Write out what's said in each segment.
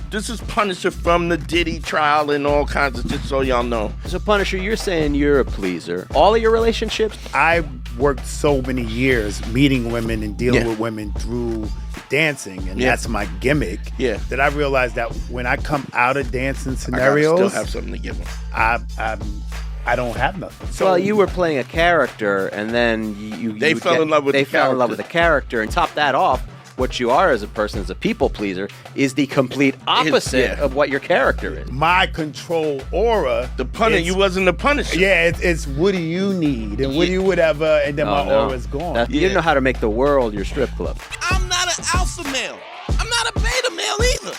This is Punisher from the Diddy trial and all kinds of, just so y'all know. So Punisher, you're saying you're a pleaser. All of your relationships? I worked so many years meeting women and dealing with women through dancing, and that's my gimmick. Yeah. That I realized that when I come out of dancing scenarios, I still have something to give them. I don't have nothing. So, well, you were playing a character, and then they fell in love with the character, and top that off. What you are as a person, as a people pleaser, is the complete opposite of what your character is. My control aura. The Punisher, you wasn't the Punisher. Yeah, it's what do you need and what do you whatever, and then my aura's gone. You didn't know how to make the world your strip club. I'm not an alpha male. I'm not a beta male either.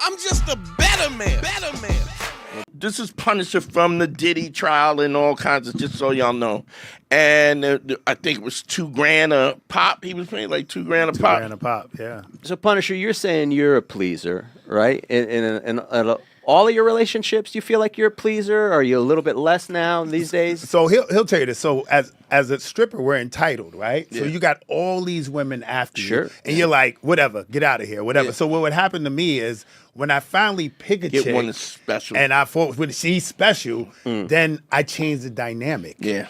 I'm just a better man. Better man. This is Punisher from the Diddy trial and all kinds of, just so y'all know. And I think it was $2,000 a pop. He was paying like $2,000 a pop. $2,000 a pop, yeah. So Punisher, you're saying you're a pleaser, right? In all of your relationships, you feel like you're a pleaser? Or are you a little bit less now these days? So he'll tell you this. So as a stripper, we're entitled, right? Yeah. So you got all these women after you, Sure. and you're like, whatever, get out of here, whatever. Yeah. So what would happen to me is when I finally pick a Get chick, one that's special. and I thought when she's special, then I change the dynamic. Yeah.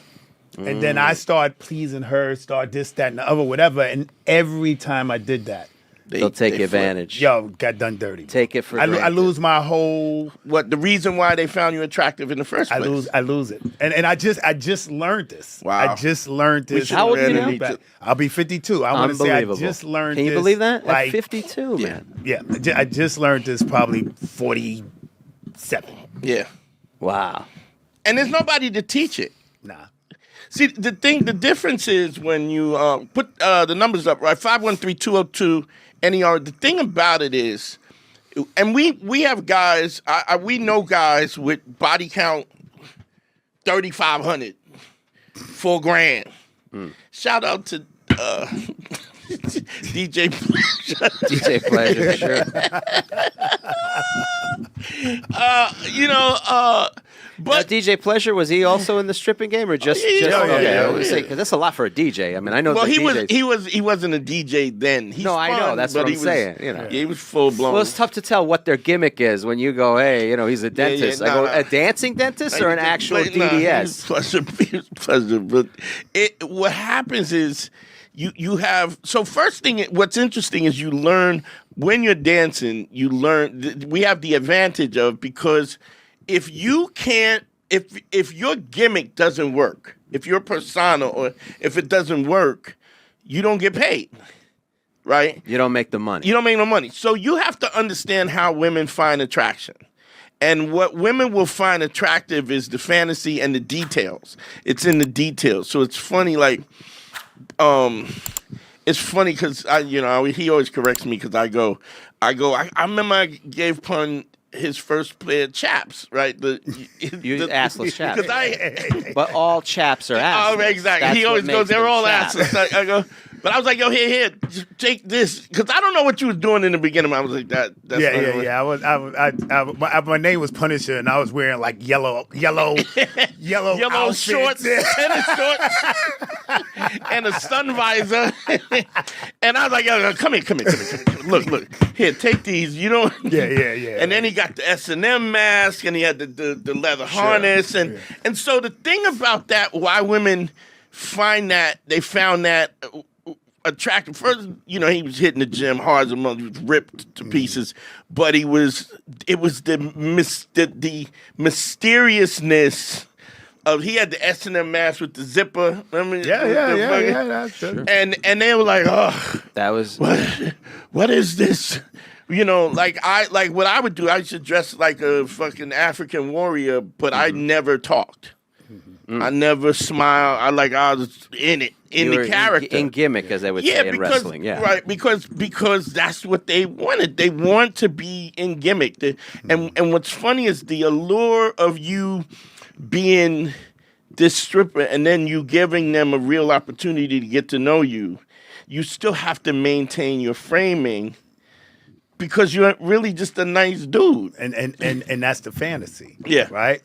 And then I start pleasing her, start this, that, and the other, whatever. And every time I did that, They'll take they advantage. yo, got done dirty. Take it for I granted. lose my whole. What the reason why they found you attractive in the first place? I lose it, and I just learned this. Wow. I just learned this. How old are you now? I'll be 52. I want to say I Unbelievable. just learned. Can you this, believe that? Like, At 52, man. Yeah, I just learned this probably 47. Yeah. Wow. And there's nobody to teach it. Nah. See, the difference is when you put the numbers up, right? 513-202-NER. The thing about it is, and we have guys, we know guys with body count 3,500, $4,000. Shout out to DJ Pleasure. DJ Pleasure, sure. But now, DJ Pleasure, was he also in the stripping game, or just? Yeah, okay, I yeah. was saying, because that's a lot for a DJ. I mean, I know. well, the DJs. he wasn't a DJ then. He No, I know. spun, That's but what I'm he was- saying. You know. Yeah, he was full blown. Well, it's tough to tell what their gimmick is when you go, hey, he's a dentist. yeah, I go, nah. a dancing dentist or an actual But, nah, DDS? he was pleasure. But what happens is you have, so first thing, what's interesting is you learn when you're dancing, we have the advantage of, because if you can't, if your gimmick doesn't work, if your persona, or if it doesn't work, you don't get paid, right? You don't make the money. You don't make no money. So you have to understand how women find attraction. And what women will find attractive is the fantasy and the details. It's in the details. So it's funny, like, it's funny because he always corrects me because I remember I gave Pun his first pair of chaps, right? The assless chaps. Because But all chaps are assless. Oh, exactly. That's He always what goes, makes they're them all chaps. assless. I go, but I was like, yo, here, just take this. Because I don't know what you was doing in the beginning. I was like, that's My name was Punisher, and I was wearing like yellow outfits. shorts, tennis shorts, and a sun visor. And I was like, yo, come here. Look. Here, take these. You know? Yeah. And then he got the S&M mask, and he had the leather harness. And so the thing about that, why women found that attractive. First, he was hitting the gym hard as a mother, he was ripped to pieces, but it was the mysteriousness of, he had the S&M mask with the zipper. That's true. And they were like, oh, That was what is this? Like what I would do, I should dress like a fucking African warrior, but I never talked. I never smiled. I was in it, in the character. In gimmick, as they would say in wrestling. Yeah. Right, because that's what they wanted. They want to be in gimmick. And what's funny is the allure of you being this stripper and then you giving them a real opportunity to get to know you. You still have to maintain your framing because you're really just a nice dude. And that's the fantasy. Yeah. Right.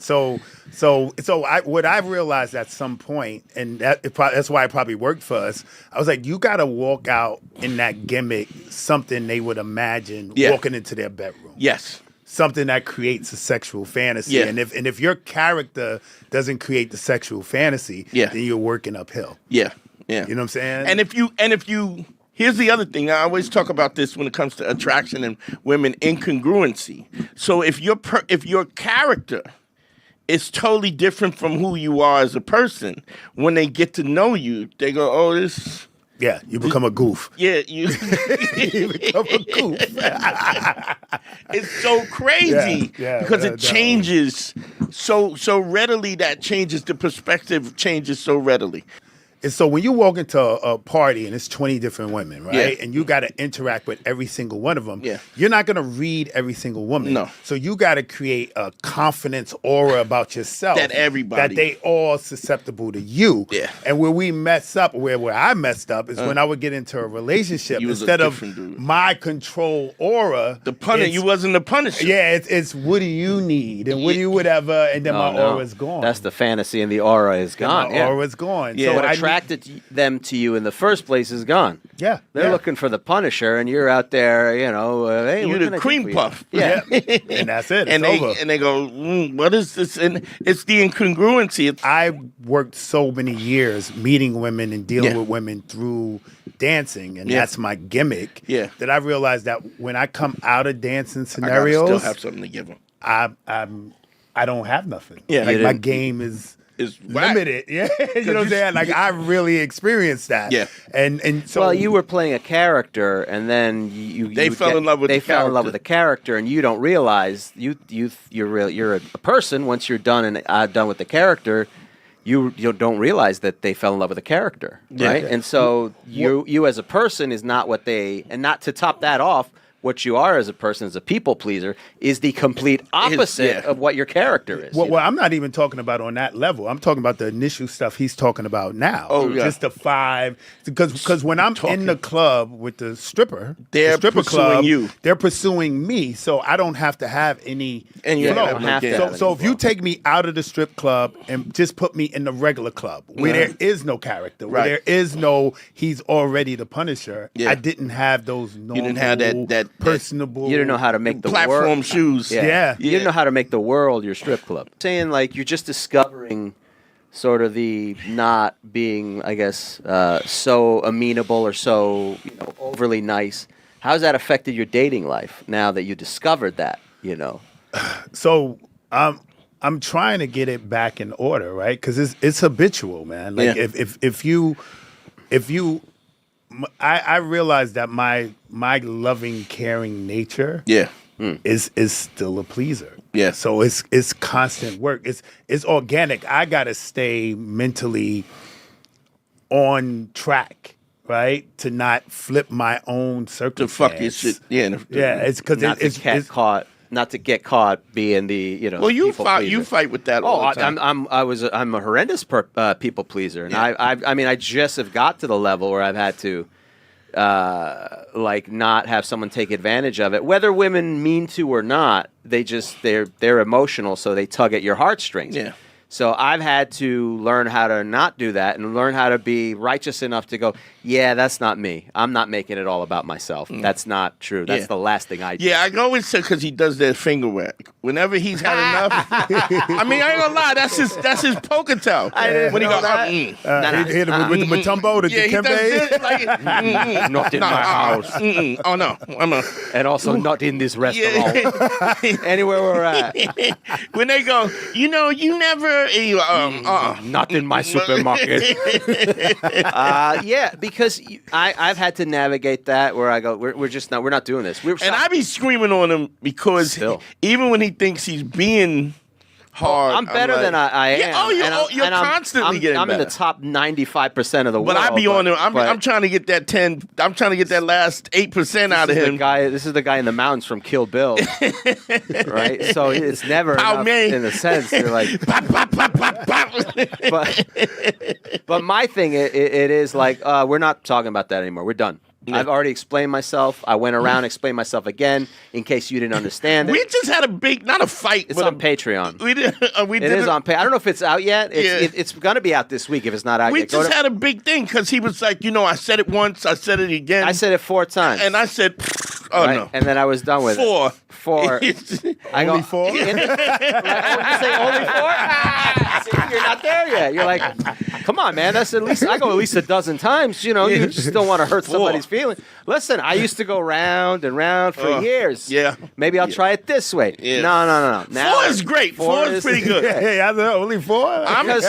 What I realized at some point, and that's why it probably worked for us. I was like, you got to walk out in that gimmick something they would imagine walking into their bedroom. Yes. Something that creates a sexual fantasy. Yeah. And if your character doesn't create the sexual fantasy, then you're working uphill. Yeah. Yeah. You know what I'm saying? And if you here's the other thing. I always talk about this when it comes to attraction and women, incongruency. So if your character is totally different from who you are as a person, when they get to know you, they go, "Oh, this." Yeah, you become a goof. Yeah, you become a goof. It's so crazy because it changes so readily. That changes the perspective. Changes so readily. And so when you walk into a party and it's 20 different women, right? Yeah. And you got to interact with every single one of them. Yeah. You're not going to read every single woman. No. So you got to create a confidence aura about yourself. That everybody. That they all susceptible to you. Yeah. And where we mess up, where I messed up is when I would get into a relationship, You was a instead of different dude. my control aura. You wasn't the punisher. Yeah, it's what do you need and what do you whatever, and then my aura's gone. That's the fantasy, and the aura is gone. My aura's gone. Yeah. So What I attracted them to you in the first place is gone. Yeah, They're looking for the Punisher, and you're out there, hey, You what the can I do cream for you? puff. Yeah. and that's it. And It's over. they go, what is this? And it's the incongruency. I worked so many years meeting women and dealing Yeah. with women through dancing, and Yeah. that's my gimmick. Yeah. That I realized that when I come out of dancing I gotta scenarios, still have something to give them. I don't have nothing. Yeah. Like You my didn't- game is It's whack. limited. Yeah, you know what I'm saying? Like I really experienced that. Yeah. And so Well, you were playing a character, and then They fell in love with they the fell in love character. with the character, and you don't realize you're a person. Once you're done with the character, you don't realize that they fell in love with the character, right? And so you as a person is not what they, and not to top that off. What you are as a person, as a people pleaser, is the complete opposite of what your character is. Well, I'm not even talking about on that level. I'm talking about the initial stuff he's talking about now. Oh, yeah. Just the five. Because when I'm in the club with the stripper, They're the stripper pursuing club, you. they're pursuing me. So I don't have to have any And you flow. don't have to have So any if you take me out of the strip club and just put me in the regular club where there is no character, where Right. there is no he's already the Punisher, Yeah. I didn't have those normal, didn't have that personable. you didn't know how to make the platform world. shoes. Yeah. You didn't know how to make the world your strip club. Saying like you're just discovering sort of the not being, I guess, so amenable or so overly nice. How's that affected your dating life now that you discovered that? So I'm trying to get it back in order, right? Because it's habitual, man. Like Yeah. if you, I realize that my loving, caring nature, is still a pleaser. Yeah. So it's constant work. It's organic. I gotta stay mentally on track, right? To not flip my own To circumstance. fuck your shit. Yeah. It's because Not to get caught being the Well, you people pleaser. fight with that all the time. I'm a horrendous people pleaser, and I just have got to the level where I've had to not have someone take advantage of it, whether women mean to or not. They're emotional, so they tug at your heartstrings. Yeah. So I've had to learn how to not do that and learn how to be righteous enough to go, yeah, that's not me. I'm not making it all about myself. That's not true. That's the last thing I do. Yeah, I always say because he does that finger whack. Whenever he's had enough, I mean, I ain't gonna lie, that's his poker toe. When he go, hit him with the Matumbo, the yeah, he does Dikembe. this, like, Not in my house. Oh no, And also not in this restaurant. yeah. Anywhere we're at. When they go, you never, Not in my supermarket. Yeah, because I've had to navigate that where I go, we're not doing this. And I be screaming on him because Still. even when he thinks he's being hard, I'm better than I am. Yeah, you're constantly getting I'm in better. the top 95% of the world. But I be on him. but I'm trying to get that 10. I'm trying to get that last 8% out of him. This is the guy in the mountains from Kill Bill, right? So it's never enough in a sense. They're like, Pop, pop, pop, pop, pop. but my thing, it is like we're not talking about that anymore. We're done. Yeah. I've already explained myself. I went around and explained myself again in case you didn't understand it. We just had a big, not a fight. It's on Patreon. We did. It is on Patreon. I don't know if it's out yet. It's going to be out this week if it's not out yet. We just had a big thing because he was like, I said it once, I said it again. I said it 4 times. And I said, no. And then I was done with 4. it. 4. I go, only 4? You say only 4? See, you're not there yet. You're like, come on, man. That's at least, I go at least a dozen times. You just don't want to hurt somebody's feelings. Listen, I used to go round and round for years. Yeah. Maybe I'll try it this way. Yeah. No. Now, 4 is great. 4 is pretty good. Hey, I said only 4? Because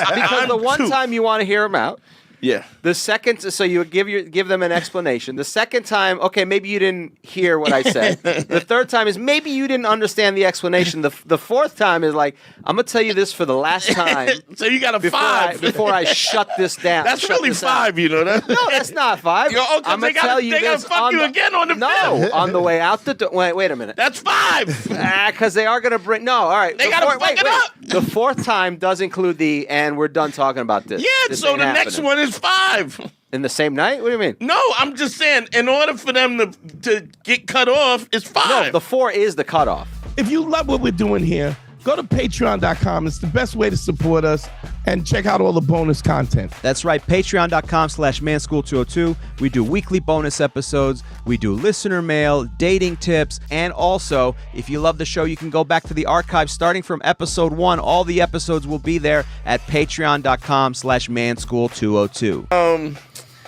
the one 2. time you want to hear them out. Yeah. The second, so you give them an explanation. The second time, okay, maybe you didn't hear what I said. The third time is maybe you didn't understand the explanation. The fourth time is like, I'm gonna tell you this for the last time. So you got a 5 before I shut this down. That's really 5, No, that's not 5. I'm gonna tell you they this. Gotta fuck you again on the fifth. On the way out the door. Wait a minute. That's 5. Because they are gonna bring. No, all right. They gotta fuck it up. The fourth time does include and we're done talking about this. Yeah. This So ain't the happening. next one is 5. In the same night? What do you mean? No, I'm just saying, in order for them to get cut off, it's 5. No, the 4 is the cutoff. If you love what we're doing here, go to patreon.com. It's the best way to support us and check out all the bonus content. That's right, patreon.com/manschool202. We do weekly bonus episodes. We do listener mail, dating tips, and also, if you love the show, you can go back to the archive starting from episode 1. All the episodes will be there at patreon.com/manschool202.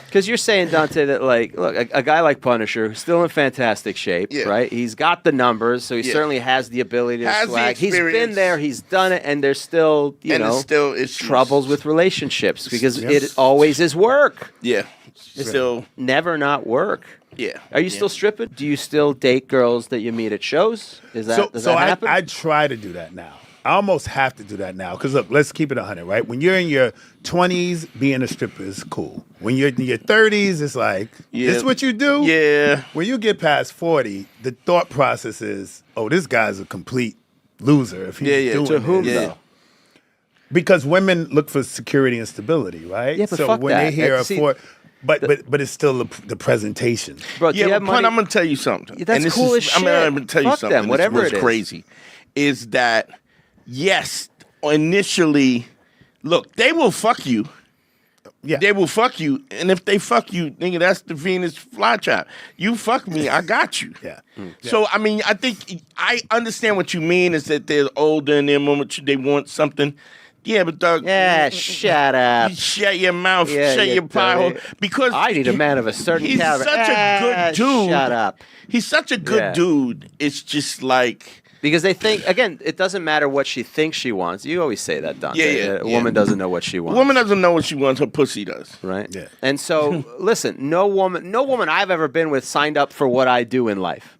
Because you're saying, Dante, that look, a guy like Punisher, who's still in fantastic shape, right? He's got the numbers, so he certainly has the ability to swag. He's been there, he's done it, and there's still, it's troubles with relationships because it always is work. Yeah. Still never not work. Yeah. Are you still stripping? Do you still date girls that you meet at shows? Does that happen? I try to do that now. I almost have to do that now. Because, look, let's keep it 100, right? When you're in your 20s, being a stripper is cool. When you're in your 30s, it's like, this is what you do? Yeah. When you get past 40, the thought process is, this guy's a complete loser if he's doing To whom, this. though? Because women look for security and stability, right? Yeah, but so fuck when that. they hear See, but it's still the presentation. Bro, do you have money? I'm going to tell you something. That's cool as shit. I'm going to tell you Fuck something. them, whatever What's it is. crazy is that, yes, initially, look, they will fuck you. Yeah. They will fuck you. And if they fuck you, nigga, that's the Venus flytrap. You fuck me, I got you. Yeah. So, I mean, I think I understand what you mean is that they're older and they want something. Yeah, but dog. Yeah, shut up. You shut your mouth, Yeah, shut you your pie hole. dirty- Because I need a man of a certain he's caliber. such a good dude. Shut up. He's such a good Yeah. dude. It's just like. Because they think, again, it doesn't matter what she thinks she wants. You always say that, Dante. Yeah. A woman doesn't know what she A wants. woman doesn't know what she wants, her pussy does. Right? Yeah. And so, listen, no woman I've ever been with signed up for what I do in life.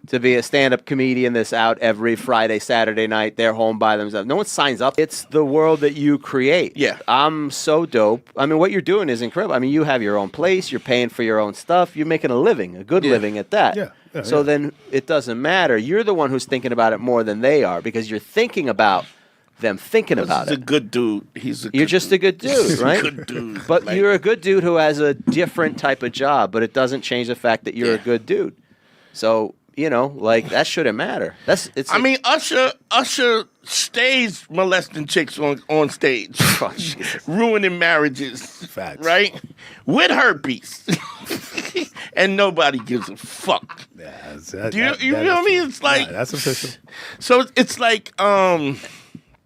To be a stand-up comedian that's out every Friday, Saturday night, they're home by themselves. No one signs up. It's the world that you create. Yeah. I'm so dope. I mean, what you're doing is incredible. I mean, you have your own place. You're paying for your own stuff. You're making a living, a good living at that. Yeah. So then it doesn't matter. You're the one who's thinking about it more than they are because you're thinking about them thinking about He's it. a good dude. You're just a good dude, He's right? a good dude. But Like, you're a good dude who has a different type of job, but it doesn't change the fact that you're a good dude. So, that shouldn't matter. I mean, Usher stays molesting chicks on stage, Oh, Jesus. ruining marriages. Facts. Right? With herpes. And nobody gives a fuck. Yeah, Do you know what I mean? It's like that's official. So it's like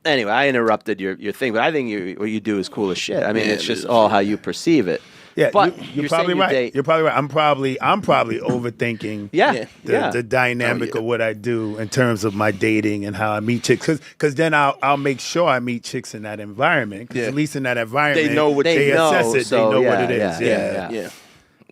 Anyway, I interrupted your thing, but I think what you do is cool as shit. I mean, Yeah, it's it just is. all how you perceive it. Yeah, but you're probably right. Date, You're probably right. I'm probably overthinking. Yeah. The dynamic of what I do in terms of my dating and how I meet chicks. Because then I'll make sure I meet chicks in that environment. Because at least in that environment, They know what they know, assess it. so, they know yeah, what it is. yeah. yeah.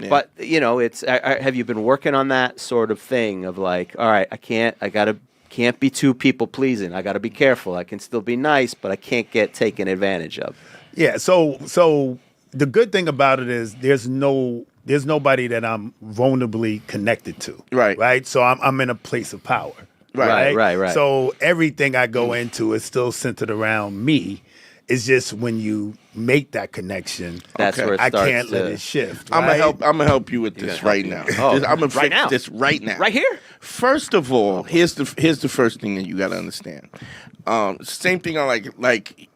But it's have you been working on that sort of thing of like, all right, can't be too people pleasing. I got to be careful. I can still be nice, but I can't get taken advantage of. Yeah. So the good thing about it is there's nobody that I'm vulnerably connected to. Right. Right. So I'm in a place of power. Right. So everything I go into is still centered around me. It's just when you make that connection, That's where it I starts can't let it shift. I'm right? gonna help you with this right now. I'm gonna right now? this right now. Right here? First of all, here's the first thing that you got to understand. Same thing on like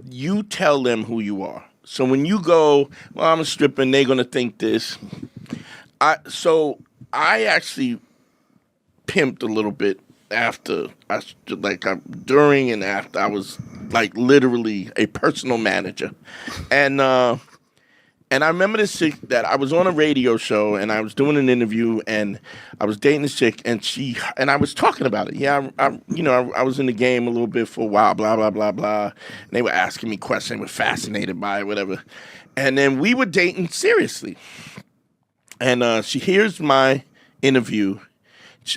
you tell them who you are. So when you go, well, I'm a stripper, and they're gonna think this. I actually pimped a little bit during and after I was like literally a personal manager, and I remember this chick that I was on a radio show and I was doing an interview and I was dating this chick and I was talking about it. Yeah, I was in the game a little bit for a while, blah blah blah blah. And they were asking me questions, they were fascinated by it, whatever. And then we were dating seriously, and she hears my interview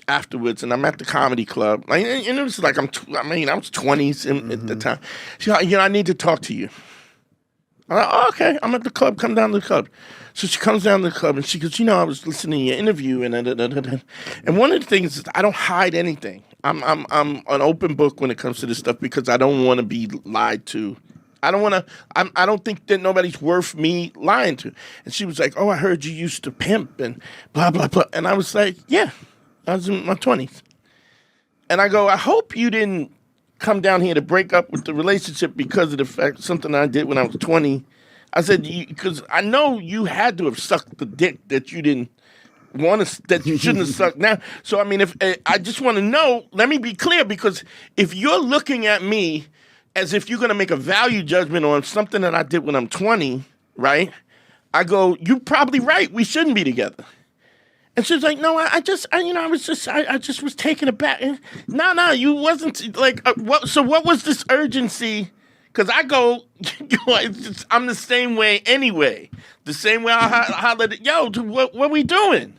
afterwards, and I'm at the comedy club, and it was like I was 20s at the time. She's like, I need to talk to you. I'm like, oh, okay, I'm at the club. Come down to the club. So she comes down to the club, and she goes, I was listening to your interview, and and one of the things is I don't hide anything. I'm an open book when it comes to this stuff because I don't want to be lied to. I don't think that nobody's worth me lying to. And she was like, oh, I heard you used to pimp and blah blah blah, and I was like, yeah. I was in my 20s. And I go, I hope you didn't come down here to break up with the relationship because of the fact something I did when I was 20. I said, because I know you had to have sucked the dick that you didn't want to, that you shouldn't have sucked now. So, I mean, if I just want to know, let me be clear, because if you're looking at me as if you're going to make a value judgment on something that I did when I'm 20, right? I go, you're probably right. We shouldn't be together. And she was like, no, I just was taken aback. No, you wasn't like, what? So what was this urgency? Because I go, I'm the same way anyway. The same way I hollered, what we doing?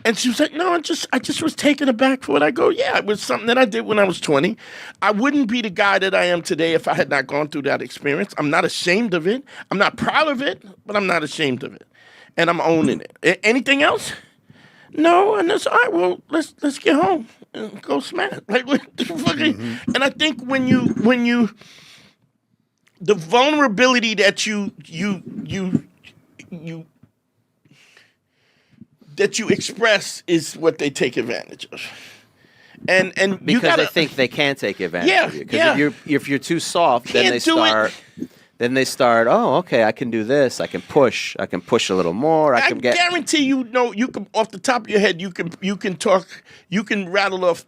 And she was like, no, I just was taken aback for it. I go, yeah, it was something that I did when I was 20. I wouldn't be the guy that I am today if I had not gone through that experience. I'm not ashamed of it. I'm not proud of it, but I'm not ashamed of it. And I'm owning it. Anything else? No, and that's all right. Well, let's get home and go smash. Like, what the fucking? And I think when you, the vulnerability that you express is what they take advantage of. And because you gotta, they think they can take advantage of you. Because if you're too soft, then they start. Oh, okay, I can do this. I can push a little more. I guarantee you can off the top of your head you can rattle off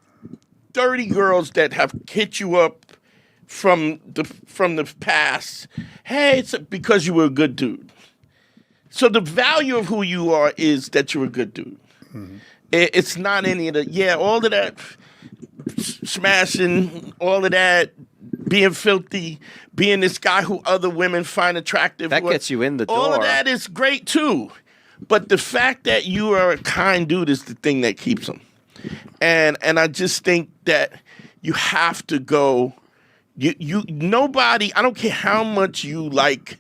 30 girls that have hit you up from the past. Hey, it's because you were a good dude. So the value of who you are is that you're a good dude. Mm-hmm. It's not any of all of that smashing, all of that being filthy, being this guy who other women find attractive. That gets you in the door. All of that is great too. But the fact that you are a kind dude is the thing that keeps them. And I just think that you have to go. Nobody. I don't care how much you like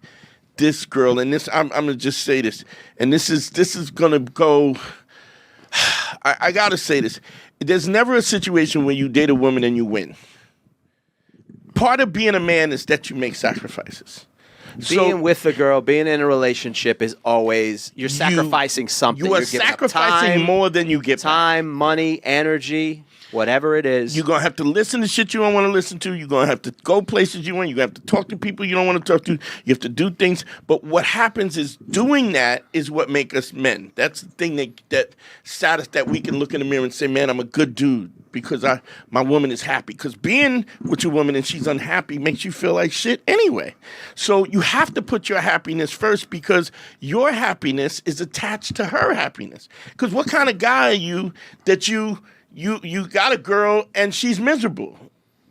this girl. And this, I'm gonna just say this. And this is gonna go. I gotta say this. There's never a situation where you date a woman and you win. Part of being a man is that you make sacrifices. Being with the girl, being in a relationship is always, you're sacrificing something. You are sacrificing more than you get time, money, energy, whatever it is. You're going to have to listen to shit you don't want to listen to. You're going to have to go places you want. You're going to have to talk to people you don't want to talk to. You have to do things. But what happens is doing that is what makes us men. That's the thing that status that we can look in the mirror and say, man, I'm a good dude because my woman is happy. Because being with your woman and she's unhappy makes you feel like shit anyway. So you have to put your happiness first because your happiness is attached to her happiness. Because what kind of guy are you that you got a girl and she's miserable?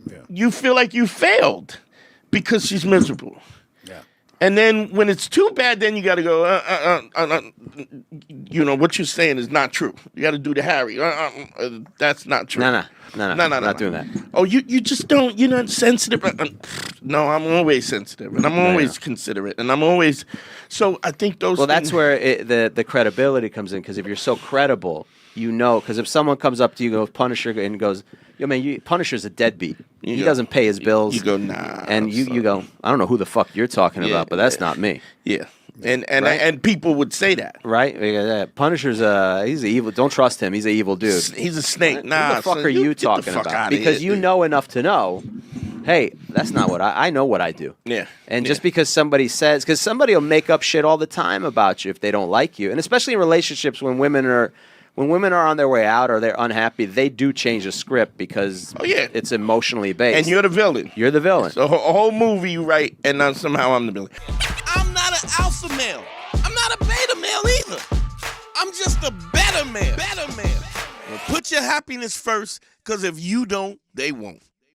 Yeah. You feel like you failed because she's miserable. Yeah. And then when it's too bad, then you got to go, what you're saying is not true. You got to do the Harry. That's not true. No, not doing that. Oh, you just don't, you're not sensitive. No, I'm always sensitive and I'm always considerate and I'm always, so I think those things. That's where the credibility comes in, because if you're so credible, because if someone comes up to you, goes Punisher, and goes, yo man, Punisher's a deadbeat. He doesn't pay his bills. You go, nah. And you go, I don't know who the fuck you're talking about, but that's not me. Yeah. And people would say that. Right? Punisher's he's evil. Don't trust him. He's an evil dude. He's a snake. Nah. Who the fuck are you talking about? Because you know enough to know, hey, that's not what I know what I do. Yeah. And just because somebody says, because somebody will make up shit all the time about you if they don't like you. And especially in relationships when women are on their way out or they're unhappy, they do change the script because it's emotionally based. And you're the villain. You're the villain. So a whole movie you write, and now somehow I'm the villain. I'm not an alpha male. I'm not a beta male either. I'm just a better man. Better man. Well, put your happiness first, because if you don't, they won't.